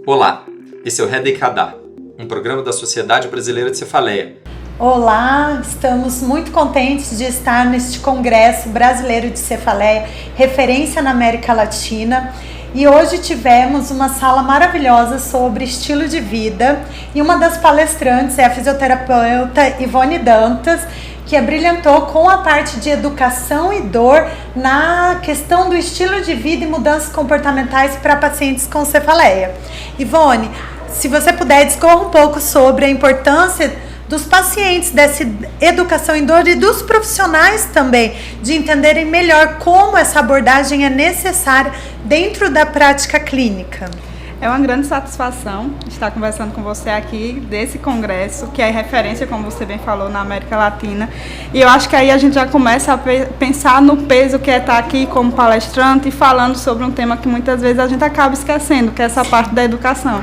Olá, esse é o REDECADA, um programa da Sociedade Brasileira de Cefaleia. Olá, estamos muito contentes de estar neste Congresso Brasileiro de Cefaleia, referência na América Latina. E hoje tivemos uma sala maravilhosa sobre estilo de vida e uma das palestrantes é a fisioterapeuta Ivone Dantas, que abrilhantou com a parte de educação e dor na questão do estilo de vida e mudanças comportamentais para pacientes com cefaleia. Ivone, se você puder, discorra um pouco sobre a importância dos pacientes dessa educação em dor e dos profissionais também, de entenderem melhor como essa abordagem é necessária dentro da prática clínica. É uma grande satisfação estar conversando com você aqui desse congresso, que é referência, como você bem falou, na América Latina. E eu acho que aí a gente já começa a pensar no peso que é estar aqui como palestrante e falando sobre um tema que muitas vezes a gente acaba esquecendo, que é essa parte da educação.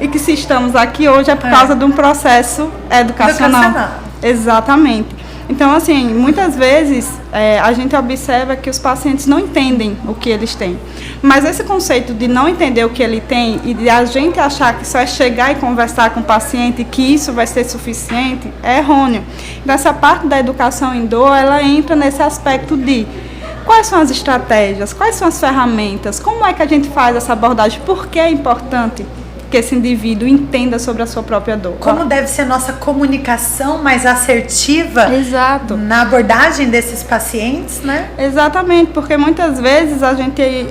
E que se estamos aqui hoje é por causa de um processo educacional. Exatamente. Então, assim, muitas vezes a gente observa que os pacientes não entendem o que eles têm. Mas esse conceito de não entender o que ele tem e de a gente achar que só é chegar e conversar com o paciente e que isso vai ser suficiente é errôneo. Então, essa parte da educação em dor, ela entra nesse aspecto de quais são as estratégias, quais são as ferramentas, como é que a gente faz essa abordagem, por que é importante que esse indivíduo entenda sobre a sua própria dor. Como deve ser nossa comunicação mais assertiva. Exato. Na abordagem desses pacientes, né? Exatamente, porque muitas vezes a gente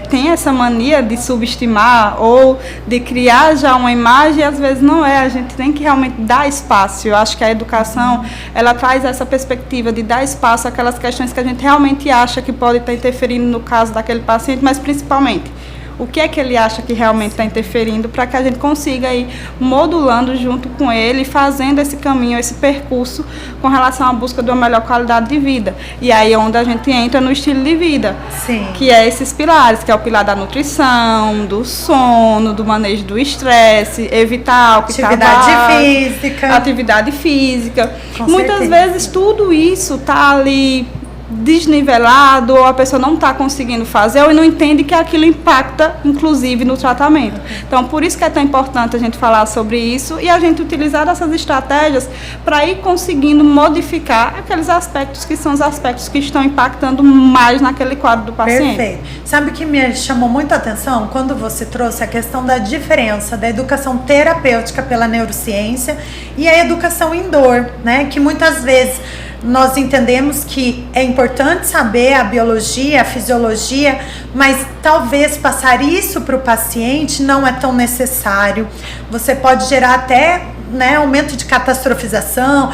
tem essa mania de subestimar ou de criar já uma imagem e às vezes não é, a gente tem que realmente dar espaço. Eu acho que a educação, ela traz essa perspectiva de dar espaço àquelas questões que a gente realmente acha que pode estar interferindo no caso daquele paciente, mas principalmente o que é que ele acha que realmente está interferindo, para que a gente consiga ir modulando junto com ele, fazendo esse caminho, esse percurso com relação à busca de uma melhor qualidade de vida. E aí é onde a gente entra no estilo de vida. Sim. Que é esses pilares, que é o pilar da nutrição, do sono, do manejo do estresse, evitar o que está atividade física. Muitas vezes tudo isso está ali desnivelado, ou a pessoa não está conseguindo fazer, ou não entende que aquilo impacta, inclusive, no tratamento. Então, por isso que é tão importante a gente falar sobre isso e a gente utilizar essas estratégias para ir conseguindo modificar aqueles aspectos que são os aspectos que estão impactando mais naquele quadro do paciente. Perfeito. Sabe o que me chamou muito a atenção? Quando você trouxe a questão da diferença da educação terapêutica pela neurociência e a educação em dor, né? Que muitas vezes nós entendemos que é importante saber a biologia, a fisiologia, mas talvez passar isso para o paciente não é tão necessário. Você pode gerar até, né, aumento de catastrofização,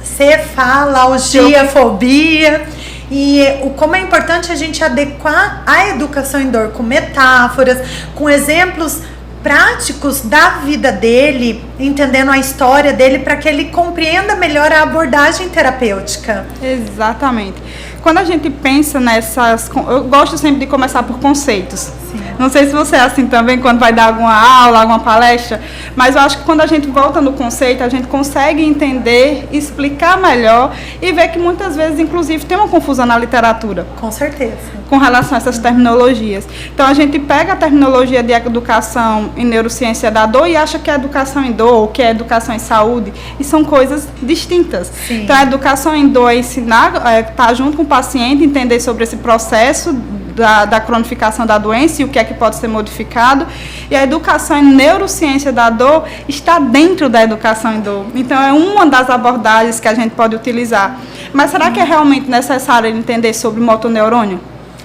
cefalgia, fobia. E como é importante a gente adequar a educação em dor com metáforas, com exemplos práticos da vida dele, entendendo a história dele, para que ele compreenda melhor a abordagem terapêutica. Exatamente. Quando a gente pensa nessas... Eu gosto sempre de começar por conceitos. Sim. Não sei se você é assim também, quando vai dar alguma aula, alguma palestra, mas eu acho que quando a gente volta no conceito, a gente consegue entender, explicar melhor e ver que muitas vezes, inclusive, tem uma confusão na literatura. Com certeza. Com relação a essas terminologias. Então, a gente pega a terminologia de educação em neurociência da dor e acha que é educação em dor, ou que é educação em saúde, e são coisas distintas. Sim. Então, a educação em dor é ensinar, estar junto com o paciente, entender sobre esse processo da cronificação da doença e o que é que pode ser modificado. E a educação em neurociência da dor está dentro da educação em dor. Então, é uma das abordagens que a gente pode utilizar. Mas será que é realmente necessário entender sobre motoneurônio?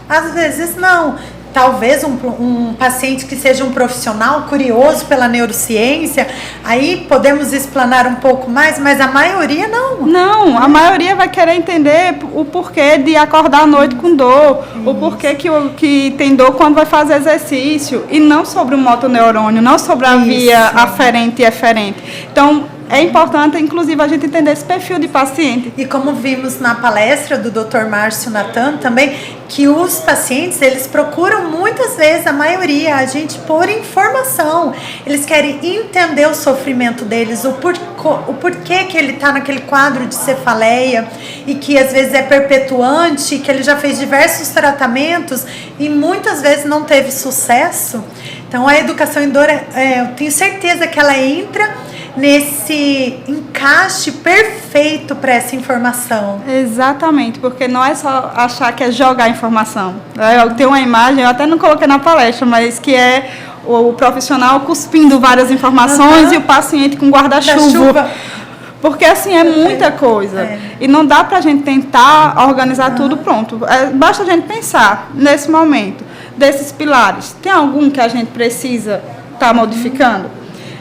Às vezes não. Talvez um paciente que seja um profissional curioso pela neurociência, aí podemos explanar um pouco mais, mas a maioria não. Não, a maioria vai querer entender o porquê de acordar à noite com dor, o porquê que tem dor quando vai fazer exercício, e não sobre o motoneurônio, não sobre a via aferente e eferente. Então, é importante, inclusive, a gente entender esse perfil de paciente. E como vimos na palestra do Dr. Márcio Natan também, que os pacientes, eles procuram muitas vezes, a maioria, a gente por informação. Eles querem entender o sofrimento deles, o porquê que ele está naquele quadro de cefaleia e que às vezes é perpetuante, que ele já fez diversos tratamentos e muitas vezes não teve sucesso. Então a educação indoor, eu tenho certeza que ela entra nesse encaixe perfeito para essa informação. Exatamente, porque não é só achar que é jogar informação. Eu tenho uma imagem, eu até não coloquei na palestra, mas que é o profissional cuspindo várias informações e o paciente com guarda-chuva. Porque assim, é muita coisa. E não dá para a gente tentar organizar tudo pronto. Basta a gente pensar, nesse momento, desses pilares. Tem algum que a gente precisa estar modificando?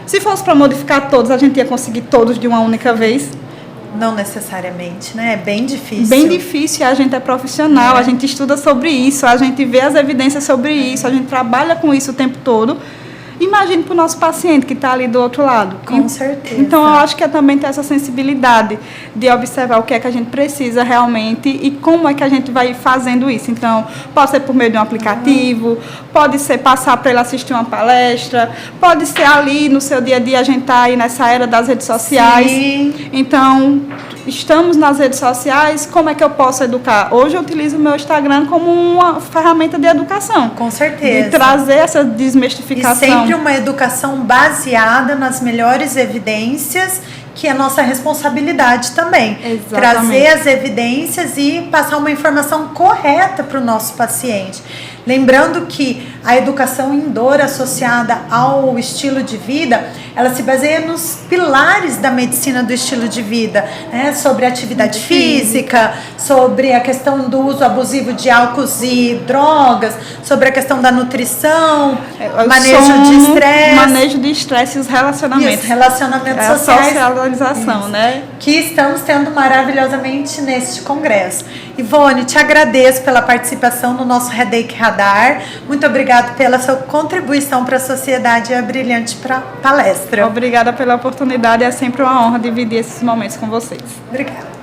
Se fosse para modificar todos, a gente ia conseguir todos de uma única vez? Não necessariamente, né? É bem difícil. Bem difícil, a gente é profissional, a gente estuda sobre isso, a gente vê as evidências sobre isso, a gente trabalha com isso o tempo todo. Imagine para o nosso paciente que está ali do outro lado. Com certeza. Então, eu acho que é também ter essa sensibilidade de observar o que é que a gente precisa realmente e como é que a gente vai fazendo isso. Então, pode ser por meio de um aplicativo, pode ser passar para ele assistir uma palestra, pode ser ali no seu dia a dia, a gente está aí nessa era das redes sociais. Sim. Então, estamos nas redes sociais, como é que eu posso educar? Hoje eu utilizo o meu Instagram como uma ferramenta de educação. Com certeza. De trazer essa desmistificação. E sempre uma educação baseada nas melhores evidências, que é nossa responsabilidade também. Exatamente. Trazer as evidências e passar uma informação correta para o nosso paciente. Lembrando que a educação indoor associada ao estilo de vida, ela se baseia nos pilares da medicina do estilo de vida, né? Sobre atividade física, sobre a questão do uso abusivo de álcools e drogas, sobre a questão da nutrição, manejo de estresse e os relacionamentos. E os relacionamentos sociais. A socialização, né? Que estamos tendo maravilhosamente neste congresso. Ivone, te agradeço pela participação no nosso Headache Radar. Muito obrigada pela sua contribuição para a sociedade e a brilhante palestra. Obrigada pela oportunidade, é sempre uma honra dividir esses momentos com vocês. Obrigada.